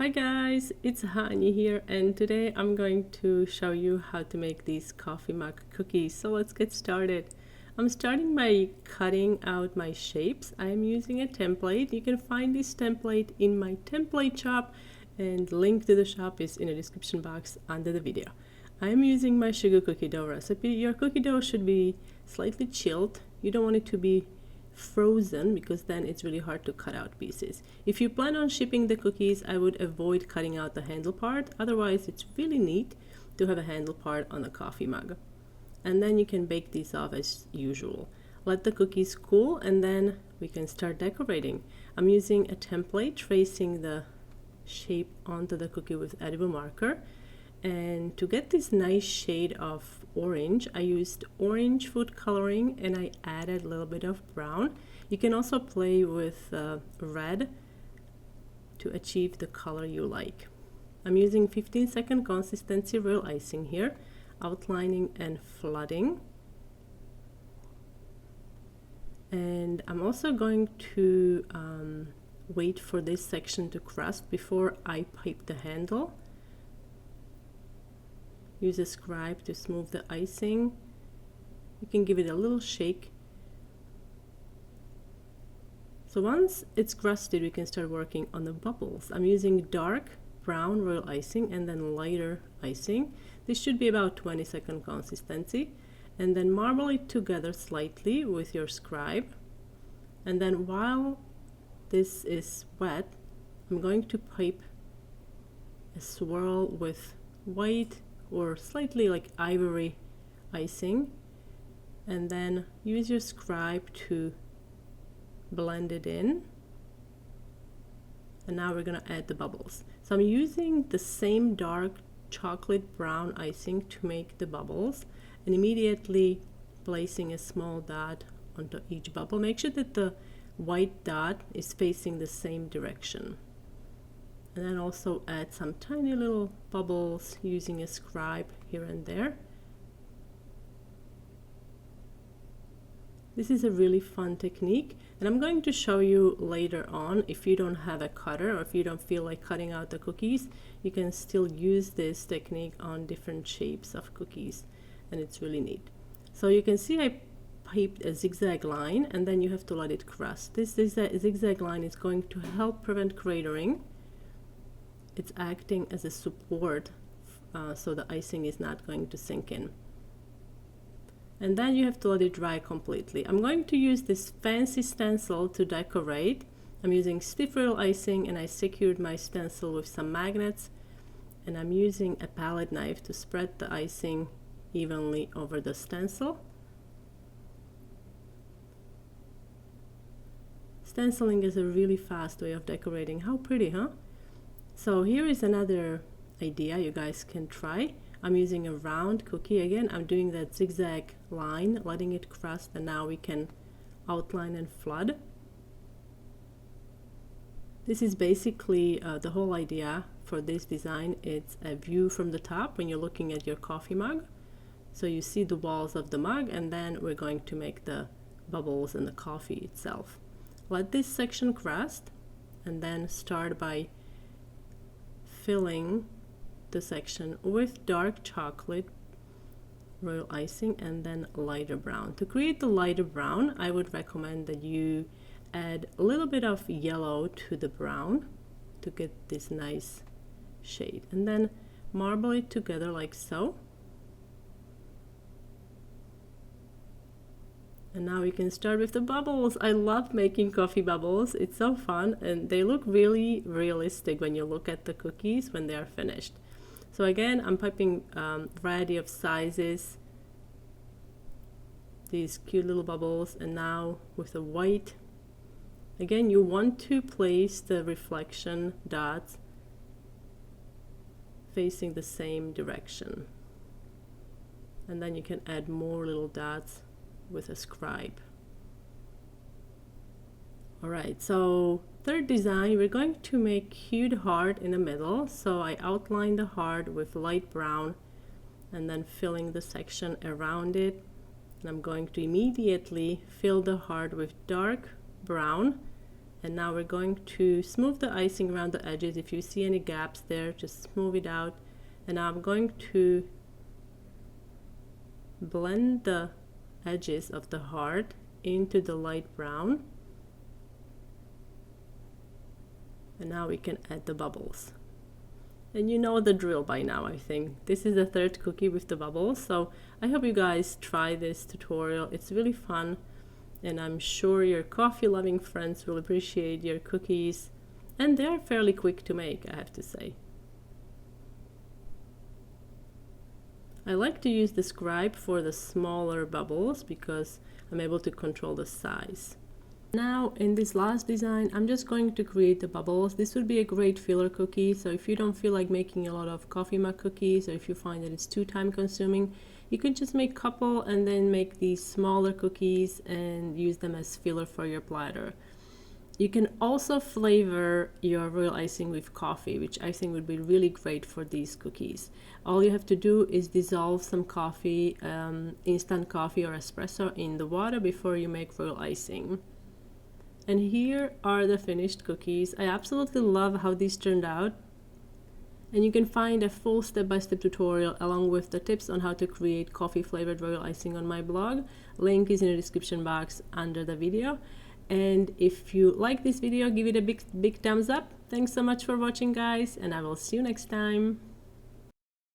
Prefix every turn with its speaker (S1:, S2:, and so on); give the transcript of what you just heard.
S1: Hi guys, it's Hani here, and today I'm going to show you how to make these coffee mug cookies. So let's get started. I'm starting by cutting out my shapes. I'm using a template. You can find this template in my template shop, and link to the shop is in the description box under the video. I'm using my sugar cookie dough recipe. Your cookie dough should be slightly chilled. You don't want it to be frozen because then it's really hard to cut out pieces. If you plan on shipping the cookies, I would avoid cutting out the handle part. Otherwise, it's really neat to have a handle part on a coffee mug. And then you can bake these off as usual. Let the cookies cool and then we can start decorating. I'm using a template, tracing the shape onto the cookie with edible marker. And to get this nice shade of orange, I used orange food coloring and I added a little bit of brown. You can also play with red to achieve the color you like. I'm using 15-second consistency real icing here, outlining and flooding. And I'm also going to wait for this section to crust before I pipe the handle. Use a scribe to smooth the icing. You can give it a little shake. So once it's crusted, we can start working on the bubbles. I'm using dark brown royal icing and then lighter icing. This should be about 20-second consistency. And then marble it together slightly with your scribe. And then while this is wet, I'm going to pipe a swirl with white or slightly like ivory icing, and then use your scribe to blend it in. And now we're going to add the bubbles. So I'm using the same dark chocolate brown icing to make the bubbles, and immediately placing a small dot onto each bubble. Make sure that the white dot is facing the same direction. And then also add some tiny little bubbles using a scribe here and there. This is a really fun technique, and I'm going to show you later on. If you don't have a cutter or if you don't feel like cutting out the cookies, you can still use this technique on different shapes of cookies, and it's really neat. So you can see I piped a zigzag line, and then you have to let it crust. This zigzag line is going to help prevent cratering. It's acting as a support, so the icing is not going to sink in. And then you have to let it dry completely. I'm going to use this fancy stencil to decorate. I'm using stiff real icing, and I secured my stencil with some magnets, and I'm using a palette knife to spread the icing evenly over the stencil. Stenciling is a really fast way of decorating. How pretty, huh? So here is another idea you guys can try. I'm using a round cookie again. I'm doing that zigzag line, letting it crust, and now we can outline and flood. This is basically the whole idea for this design. It's a view from the top when you're looking at your coffee mug. So you see the walls of the mug, and then we're going to make the bubbles and the coffee itself. Let this section crust, and then start by filling the section with dark chocolate royal icing and then lighter brown. To create the lighter brown, I would recommend that you add a little bit of yellow to the brown to get this nice shade, and then marble it together like so. And now we can start with the bubbles. I love making coffee bubbles. It's so fun, and they look really realistic when you look at the cookies when they are finished. So again, I'm piping a variety of sizes, these cute little bubbles, and now with the white, again, you want to place the reflection dots facing the same direction. And then you can add more little dots with a scribe. Alright, so third design, we're going to make cute heart in the middle. So I outline the heart with light brown and then filling the section around it. And I'm going to immediately fill the heart with dark brown And now we're going to smooth the icing around the edges. If you see any gaps there, just smooth it out. And now I'm going to blend the edges of the heart into the light brown. And now we can add the bubbles. And you know the drill by now, I think. This is the third cookie with the bubbles, so I hope you guys try this tutorial. It's really fun, and I'm sure your coffee-loving friends will appreciate your cookies. And they're fairly quick to make, I have to say. I like to use the scribe for the smaller bubbles because I'm able to control the size. Now in this last design, I'm just going to create the bubbles. This would be a great filler cookie, so if you don't feel like making a lot of coffee mug cookies, or if you find that it's too time consuming, you can just make a couple and then make these smaller cookies and use them as filler for your platter. You can also flavor your royal icing with coffee, which I think would be really great for these cookies. All you have to do is dissolve some coffee, instant coffee or espresso in the water before you make royal icing. And here are the finished cookies. I absolutely love how these turned out. And you can find a full step-by-step tutorial along with the tips on how to create coffee flavored royal icing on my blog. Link is in the description box under the video. And if you like this video, give it a big thumbs up. Thanks so much for watching, guys, and I will see you next time.